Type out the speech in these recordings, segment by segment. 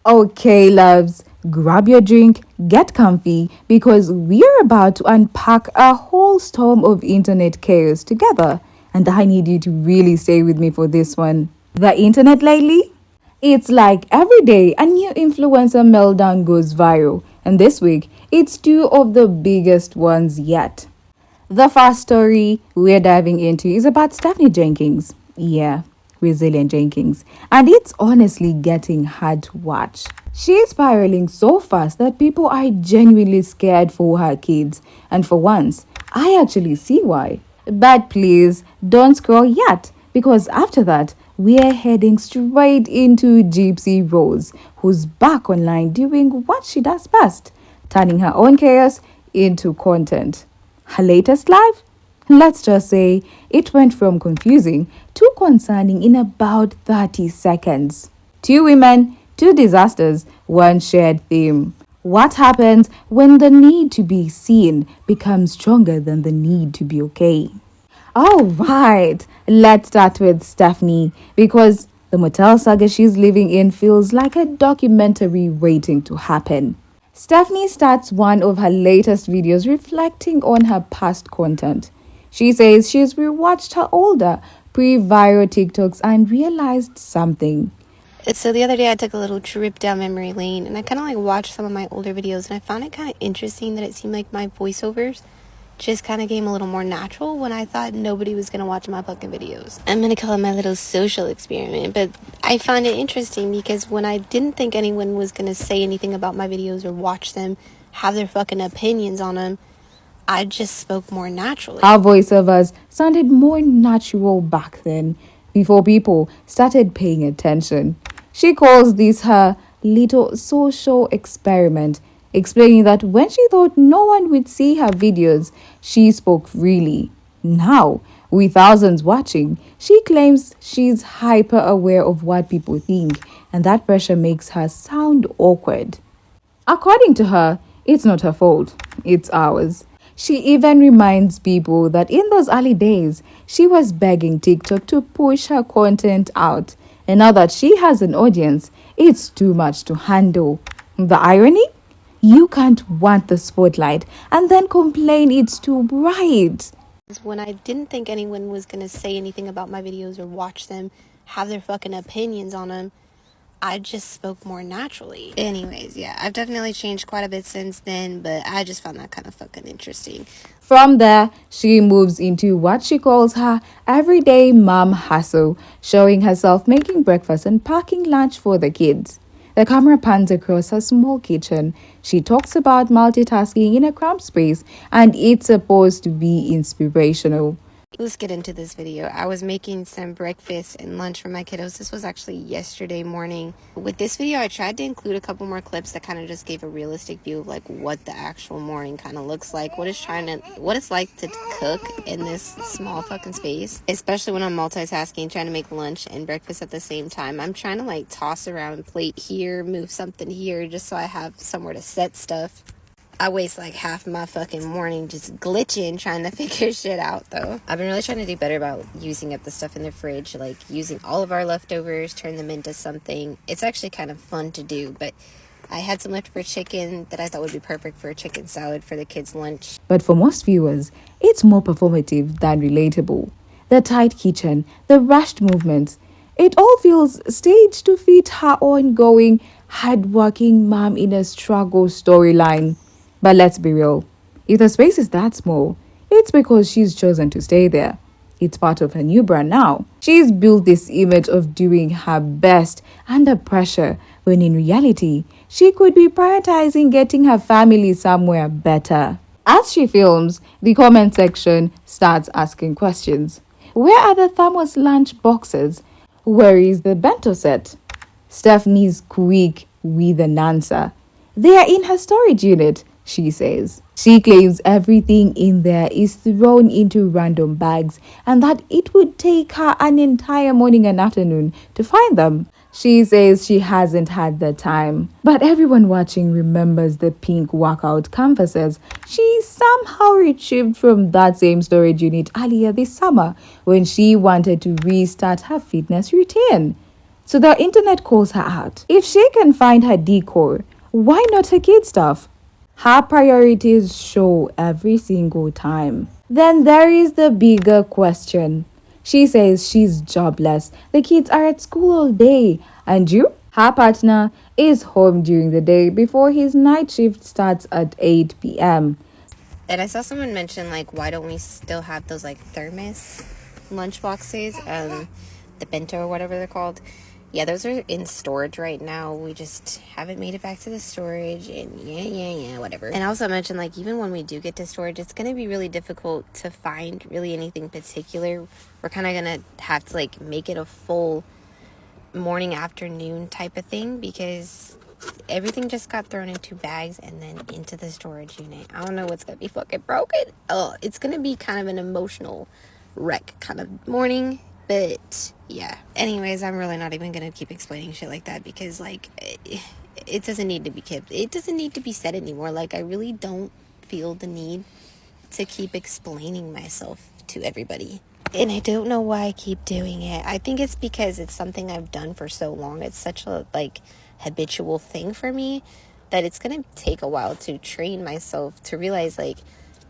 Okay, loves, grab your drink, get comfy, because we're about to unpack a whole storm of internet chaos together. And I need you to really stay with me for this one. The internet lately? It's like every day a new influencer meltdown goes viral, and this week it's two of the biggest ones yet. The first story we're diving into is about Stephanie Jenkins. Yeah, Resilient Jenkins. And it's honestly getting hard to watch. She's spiraling so fast that people are genuinely scared for her kids. And for once, I actually see why. But please don't scroll yet, because after that, we're heading straight into Gypsy Rose, who's back online doing what she does best, turning her own chaos into content. Her latest live? Let's just say it went from confusing to concerning in about 30 seconds. Two women, two disasters, one shared theme. What happens when the need to be seen becomes stronger than the need to be okay? All right, let's start with Stephanie because the motel saga she's living in feels like a documentary waiting to happen. Stephanie starts one of her latest videos reflecting on her past content. She says she's rewatched her older, pre-viral TikToks and realized something. So the other day I took a little trip down memory lane and I kind of like watched some of my older videos and I found it kind of interesting that it seemed like my voiceovers just kind of came a little more natural when I thought nobody was going to watch my fucking videos. I'm going to call it my little social experiment, but I found it interesting because when I didn't think anyone was going to say anything about my videos or watch them, have their fucking opinions on them, I just spoke more naturally. Our voiceovers sounded more natural back then, before people started paying attention. She calls this her little social experiment, explaining that when she thought no one would see her videos, she spoke freely. Now, with thousands watching, she claims she's hyper aware of what people think, and that pressure makes her sound awkward. According to her, it's not her fault, it's ours. She even reminds people that in those early days, she was begging TikTok to push her content out. And now that she has an audience, it's too much to handle. The irony? You can't want the spotlight and then complain it's too bright. When I didn't think anyone was going to say anything about my videos or watch them, have their fucking opinions on them, I just spoke more naturally. Anyways, yeah, I've definitely changed quite a bit since then, but I just found that kind of fucking interesting. From there, she moves into what she calls her everyday mom hustle, showing herself making breakfast and packing lunch for the kids. The camera pans across her small kitchen. She talks about multitasking in a cramped space, and it's supposed to be inspirational. Let's get into this video. I was making some breakfast and lunch for my kiddos. This was actually yesterday morning. With this video, I tried to include a couple more clips that kind of just gave a realistic view of like what the actual morning kind of looks like, what it's like to cook in this small fucking space, especially when I'm multitasking, trying to make lunch and breakfast at the same time. I'm trying to like toss around a plate here, move something here, just so I have somewhere to set stuff. I waste like half my fucking morning just glitching trying to figure shit out though. I've been really trying to do better about using up the stuff in the fridge, like using all of our leftovers, turn them into something. It's actually kind of fun to do, but I had some leftover chicken that I thought would be perfect for a chicken salad for the kids' lunch. But for most viewers, it's more performative than relatable. The tight kitchen, the rushed movements, it all feels staged to fit her ongoing, hardworking mom in a struggle storyline. But let's be real, if the space is that small, it's because she's chosen to stay there. It's part of her new brand now. She's built this image of doing her best under pressure, when in reality, she could be prioritizing getting her family somewhere better. As she films, the comment section starts asking questions. Where are the thermos lunch boxes? Where is the bento set? Stephanie's quick with an answer. They are in her storage unit, she says. She claims everything in there is thrown into random bags and that it would take her an entire morning and afternoon to find them. She says she hasn't had the time. But everyone watching remembers the pink workout canvases she somehow retrieved from that same storage unit earlier this summer when she wanted to restart her fitness routine. So the internet calls her out. If she can find her decor, why not her kid stuff? Her priorities show every single time. Then there is the bigger question. She says she's jobless. The kids are at school all day. And you? Her partner is home during the day before his night shift starts at 8 p.m. And I saw someone mention, like, why don't we still have those, like, thermos lunch boxes, the bento or whatever they're called. Yeah, those are in storage right now. We just haven't made it back to the storage, and yeah, whatever. And I also mentioned, like, even when we do get to storage, it's going to be really difficult to find really anything particular. We're kind of going to have to, like, make it a full morning, afternoon type of thing, because everything just got thrown into bags and then into the storage unit. I don't know what's gonna be fucking broken. Oh, it's gonna be kind of an emotional wreck kind of morning. But yeah. Anyways, I'm really not even gonna keep explaining shit like that, because like it doesn't need to be kept. It doesn't need to be said anymore. Like, I really don't feel the need to keep explaining myself to everybody. And I don't know why I keep doing it. I think it's because it's something I've done for so long. It's such a, like, habitual thing for me that it's going to take a while to train myself to realize, like,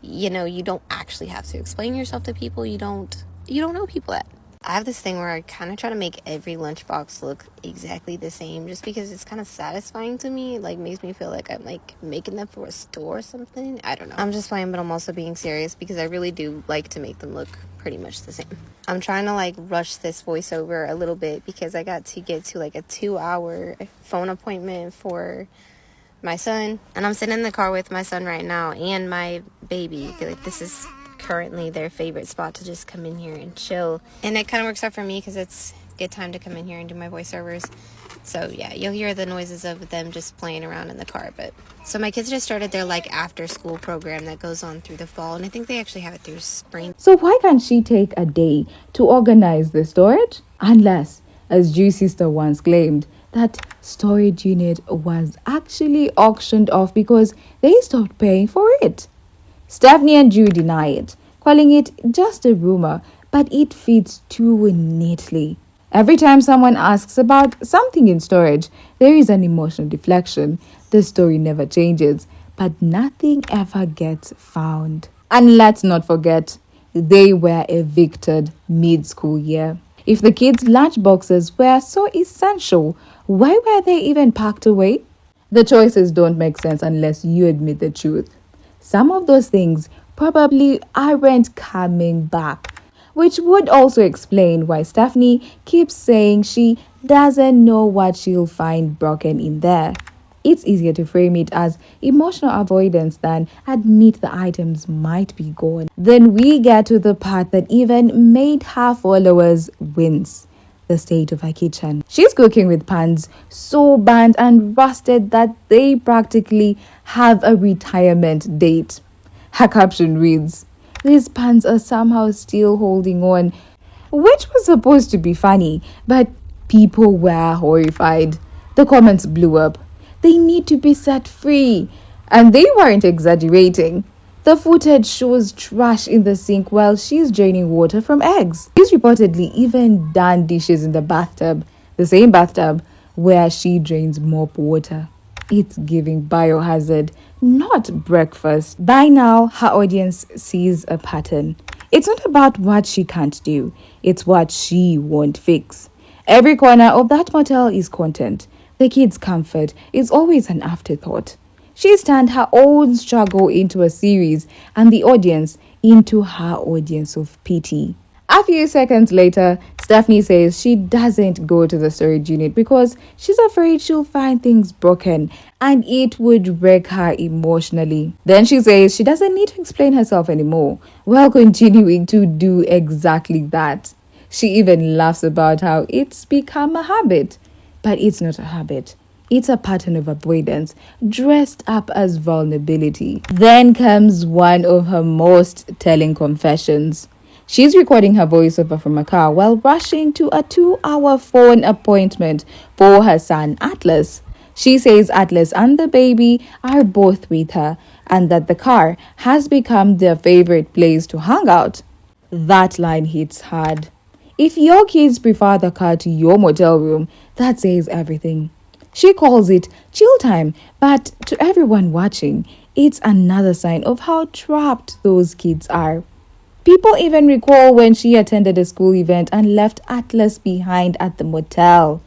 you know, you don't actually have to explain yourself to people you don't know people at. I have this thing where I kind of try to make every lunchbox look exactly the same, just because it's kind of satisfying to me. It, like, makes me feel like I'm, like, making them for a store or something. I don't know. I'm just playing, but I'm also being serious, because I really do like to make them look pretty much the same. I'm trying to, like, rush this voiceover a little bit, because I got to get to, like, a 2-hour phone appointment for my son. And I'm sitting in the car with my son right now and my baby. I feel like this is currently their favorite spot to just come in here and chill, and it kind of works out for me because it's a good time to come in here and do my voiceovers. So yeah, you'll hear the noises of them just playing around in the car. But so my kids just started their, like, after school program that goes on through the fall, and I think they actually have it through spring. So why can't she take a day to organize the storage? Unless, as Juicy's sister once claimed, that storage unit was actually auctioned off because they stopped paying for it. Stephanie and Drew deny it, calling it just a rumor, but it fits too neatly. Every time someone asks about something in storage, there is an emotional deflection. The story never changes, but nothing ever gets found. And let's not forget, they were evicted mid-school year. If the kids' lunch boxes were so essential, why were they even packed away? The choices don't make sense unless you admit the truth. Some of those things probably aren't coming back, which would also explain why Stephanie keeps saying she doesn't know what she'll find broken in there. It's easier to frame it as emotional avoidance than admit the items might be gone. Then we get to the part that even made her followers wince. The state of her kitchen. She's cooking with pans so burnt and rusted that they practically have a retirement date. Her caption reads, "These pans are somehow still holding on," which was supposed to be funny, but people were horrified. The comments blew up. They need to be set free. And they weren't exaggerating. The footage shows trash in the sink while she's draining water from eggs. She's reportedly even done dishes in the bathtub, the same bathtub where she drains mop water. It's giving biohazard, not breakfast. By now, her audience sees a pattern. It's not about what she can't do, it's what she won't fix. Every corner of that motel is content. The kids' comfort is always an afterthought. She's turned her own struggle into a series and the audience into her audience of pity. A few seconds later, Stephanie says she doesn't go to the storage unit because she's afraid she'll find things broken and it would wreck her emotionally. Then she says she doesn't need to explain herself anymore, while continuing to do exactly that. She even laughs about how it's become a habit. But it's not a habit. It's a pattern of avoidance dressed up as vulnerability. Then comes one of her most telling confessions. She's recording her voiceover from a car while rushing to a 2-hour phone appointment for her son Atlas. She says Atlas and the baby are both with her and that the car has become their favorite place to hang out. That line hits hard. If your kids prefer the car to your motel room, That says everything. She calls it chill time, but to everyone watching, it's another sign of how trapped those kids are. People even recall when she attended a school event and left Atlas behind at the motel.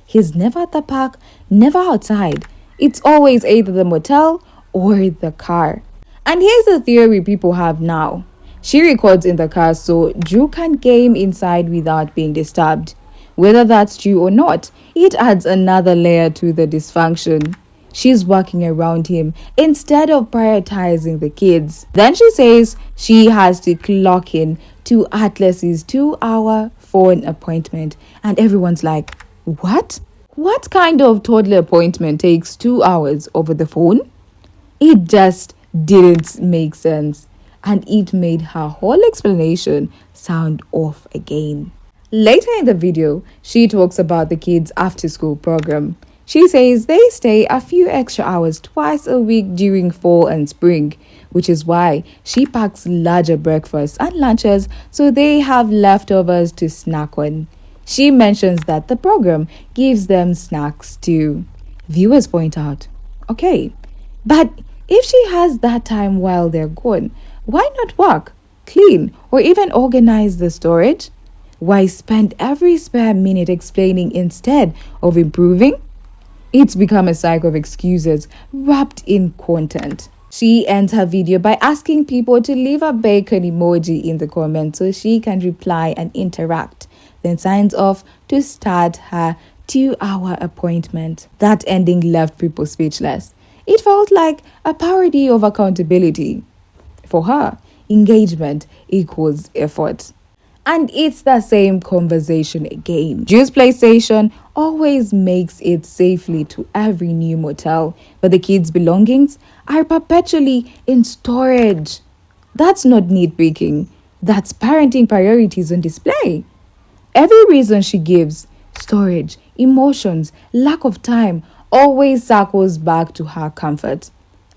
He's never at the park, never outside. It's always either the motel or the car. And here's the theory people have now. She records in the car so Drew can game inside without being disturbed. Whether that's true or not, it adds another layer to the dysfunction. She's walking around him instead of prioritizing the kids. Then she says she has to clock in to Atlas's 2-hour phone appointment. And everyone's like, what? What kind of toddler appointment takes 2 hours over the phone? It just didn't make sense. And it made her whole explanation sound off again. Later in the video, she talks about the kids' after school program. She says they stay a few extra hours twice a week during fall and spring, which is why she packs larger breakfasts and lunches so they have leftovers to snack on. She mentions that the program gives them snacks too. Viewers point out, okay, but if she has that time while they're gone, why not work, clean, or even organize the storage? Why spend every spare minute explaining instead of improving? It's become a cycle of excuses wrapped in content. She ends her video by asking people to leave a bacon emoji in the comments so she can reply and interact, then signs off to start her 2-hour appointment. That ending left people speechless. It felt like a parody of accountability. For her, engagement equals effort. And it's the same conversation again. Drew's PlayStation always makes it safely to every new motel, but the kids' belongings are perpetually in storage. That's not nitpicking. That's parenting priorities on display. Every reason she gives, storage, emotions, lack of time, always circles back to her comfort.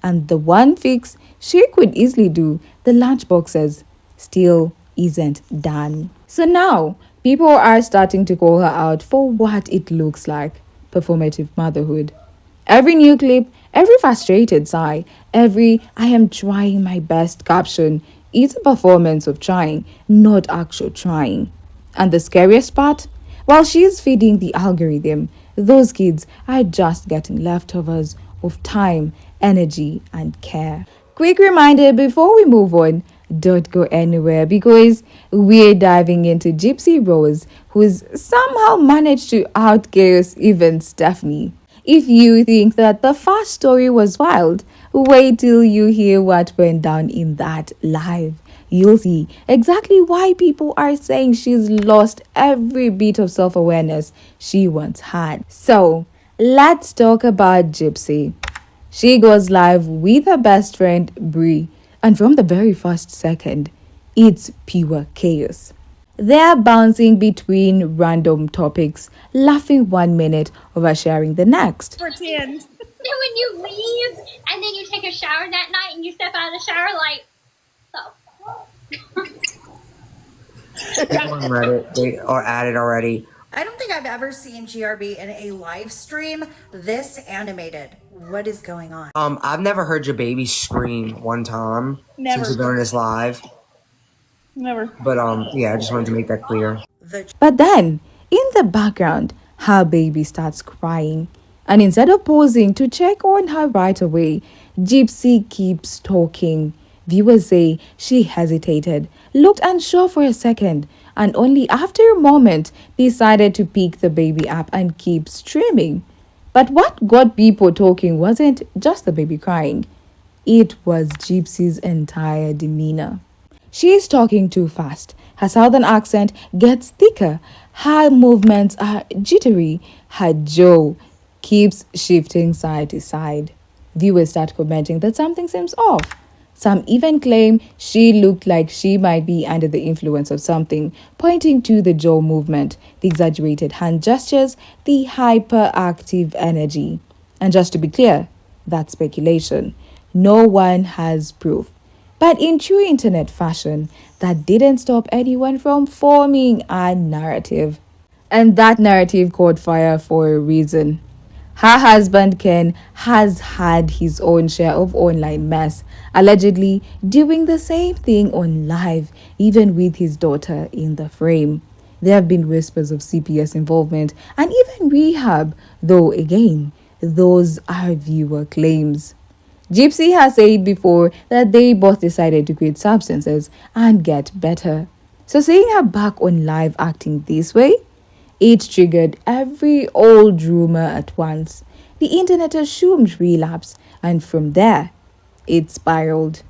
And the one fix she could easily do, the lunchboxes, still isn't done. So now, people are starting to call her out for what it looks like, performative motherhood. Every new clip, every frustrated sigh, every I am trying my best caption is a performance of trying, not actual trying. And the scariest part? While she's feeding the algorithm, those kids are just getting leftovers of time, energy, and care. Quick reminder before we move on, don't go anywhere because we're diving into Gypsy Rose, who's somehow managed to outchaos even Stephanie. If you think that the first story was wild, wait till you hear what went down in that live. You'll see exactly why people are saying she's lost every bit of self-awareness she once had. So, let's talk about Gypsy. She goes live with her best friend, Brie, and from the very first second, it's pure chaos. They're bouncing between random topics, laughing 1 minute, oversharing the next. Pretend. Then when you leave and then you take a shower that night and you step out of the shower like, People on Reddit, they are at it already. I don't think I've ever seen GRB in a live stream this animated. What is going on? I've never heard your baby scream one time Never. since we've done this live. never. But yeah, I just wanted to make that clear. But then, in the background, her baby starts crying. And instead of pausing to check on her right away, Gypsy keeps talking. Viewers say she hesitated, looked unsure for a second, and only after a moment decided to pick the baby up and keep streaming. But what got people talking wasn't just the baby crying. It was Gypsy's entire demeanor. She is talking too fast. Her southern accent gets thicker. Her movements are jittery. Her jaw keeps shifting side to side. Viewers start commenting that something seems off. Some even claim she looked like she might be under the influence of something, pointing to the jaw movement, the exaggerated hand gestures, the hyperactive energy. And just to be clear, that's speculation. No one has proof. But in true internet fashion, that didn't stop anyone from forming a narrative. And that narrative caught fire for a reason. Her husband Ken has had his own share of online mess, allegedly doing the same thing on live, even with his daughter in the frame. There have been whispers of CPS involvement and even rehab, though again, those are viewer claims. Gypsy has said before that they both decided to quit substances and get better. So seeing her back on live acting this way, it triggered every old rumor at once. The internet assumed relapse, and from there, it spiraled.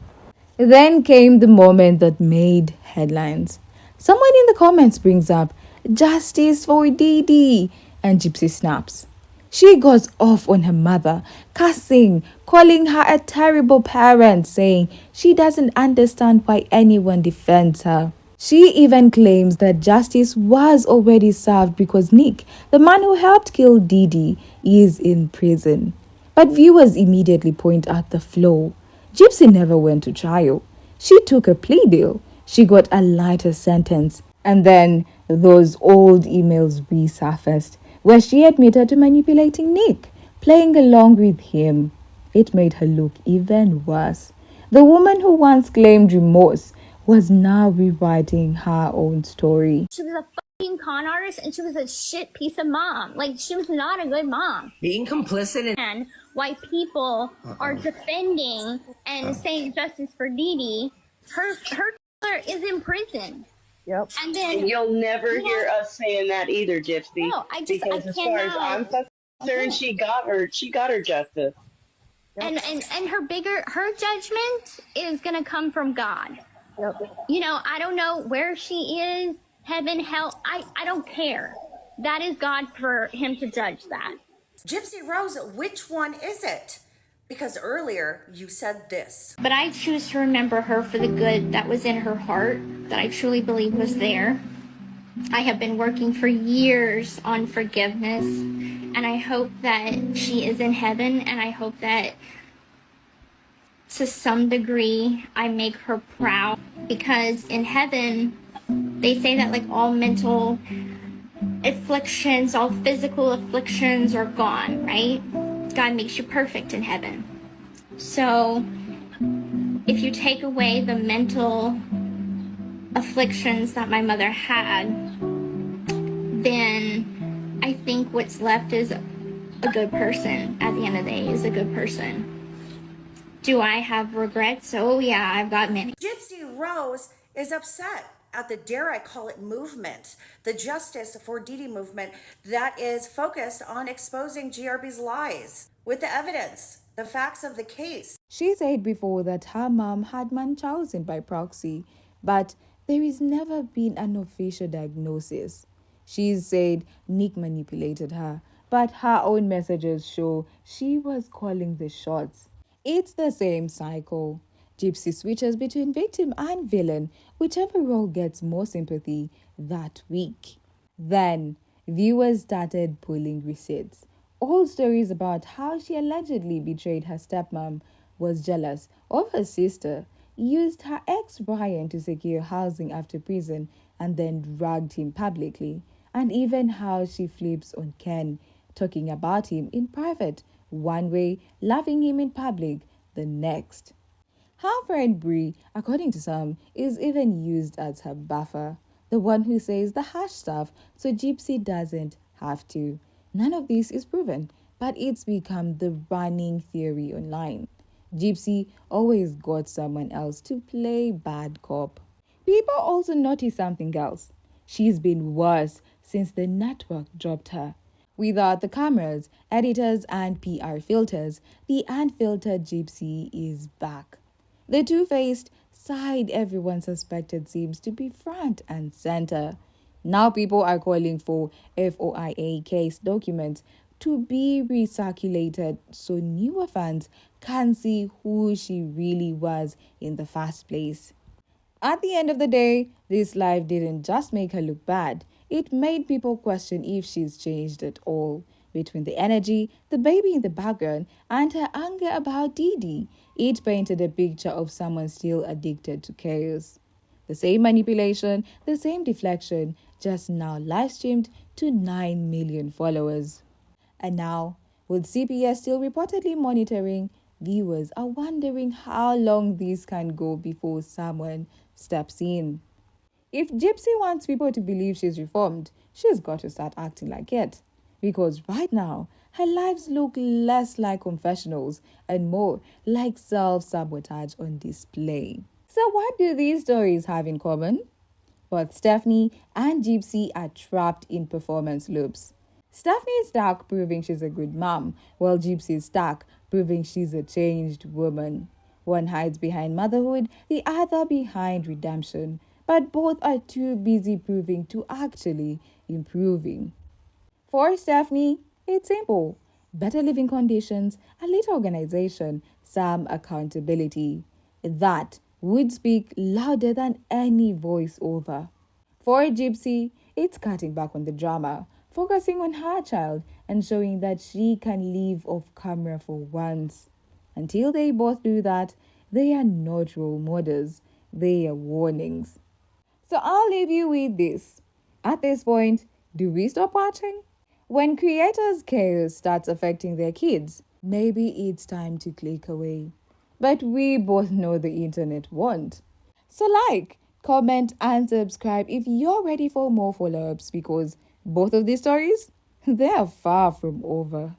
Then came the moment that made headlines. Someone in the comments brings up, "Justice for Dee," and Gypsy snaps. She goes off on her mother, cussing, calling her a terrible parent, saying she doesn't understand why anyone defends her. She even claims that justice was already served because Nick, the man who helped kill Dee, is in prison. But viewers immediately point out the flaw. Gypsy never went to trial. She took a plea deal. She got a lighter sentence. And then those old emails resurfaced, where she admitted to manipulating Nick, playing along with him. It made her look even worse. The woman who once claimed remorse was now rewriting her own story. She was a fucking con artist and she was a shit piece of mom. Like, she was not a good mom. Being complicit in And why people are defending and saying justice for Dee, her father is in prison. Yep. And then And you'll never hear us saying that either, Gypsy. No, because as far as I'm concerned, she got her justice. and her judgment is gonna come from God. Yep. You know, I don't know where she is, heaven, hell, I don't care. That is God for him to judge that. Gypsy Rose, which one is it? Because earlier you said this. But I choose to remember her for the good that was in her heart, that I truly believe was there. I have been working for years on forgiveness, and I hope that she is in heaven, and I hope that to some degree I make her proud, because in heaven they say that like all mental afflictions, all physical afflictions are gone, right? God makes you perfect in heaven. So if you take away the mental afflictions that my mother had, then I think what's left is a good person. At the end of the day, is a good person. Do I have regrets? Oh yeah, I've got many. Gypsy Rose is upset at the, dare I call it, movement, the Justice for Dee movement that is focused on exposing GRB's lies with the evidence, the facts of the case. She said before that her mom had Munchausen by proxy, but there has never been an official diagnosis. She said Nick manipulated her, but her own messages show she was calling the shots. It's the same cycle. Gypsy switches between victim and villain, whichever role gets more sympathy that week. Then, viewers started pulling receipts. Old stories about how she allegedly betrayed her stepmom, was jealous of her sister, used her ex Brian to secure housing after prison, and then dragged him publicly, and even how she flips on Ken, talking about him in private, one way, loving him in public, the next. Her friend Brie, according to some, is even used as her buffer, the one who says the harsh stuff so Gypsy doesn't have to. None of this is proven, but it's become the running theory online. Gypsy always got someone else to play bad cop. People also notice something else. She's been worse since the network dropped her. Without the cameras, editors, and PR filters, the unfiltered Gypsy is back. The two-faced side everyone suspected seems to be front and center. Now people are calling for FOIA case documents to be recirculated so newer fans can see who she really was in the first place. At the end of the day, this life didn't just make her look bad, it made people question if she's changed at all. Between the energy, the baby in the background, and her anger about Dee, it painted a picture of someone still addicted to chaos. The same manipulation, the same deflection, just now live streamed to 9 million followers. And now, with CPS still reportedly monitoring, viewers are wondering how long this can go before someone steps in. If Gypsy wants people to believe she's reformed, she's got to start acting like it. Because right now, her lives look less like confessionals and more like self-sabotage on display. So what do these stories have in common? Both Stephanie and Gypsy are trapped in performance loops. Stephanie is stuck proving she's a good mom, while Gypsy is stuck proving she's a changed woman. One hides behind motherhood, the other behind redemption, but both are too busy proving to actually improving. For Stephanie, it's simple. Better living conditions, a little organization, some accountability. That would speak louder than any voiceover. For Gypsy, it's cutting back on the drama, focusing on her child and showing that she can live off camera for once. Until they both do that, they are not role models, they are warnings. So I'll leave you with this. At this point, do we stop watching? When creators' chaos starts affecting their kids, maybe it's time to click away. But we both know the internet won't. So like, comment and subscribe if you're ready for more follow-ups because both of these stories, they are far from over.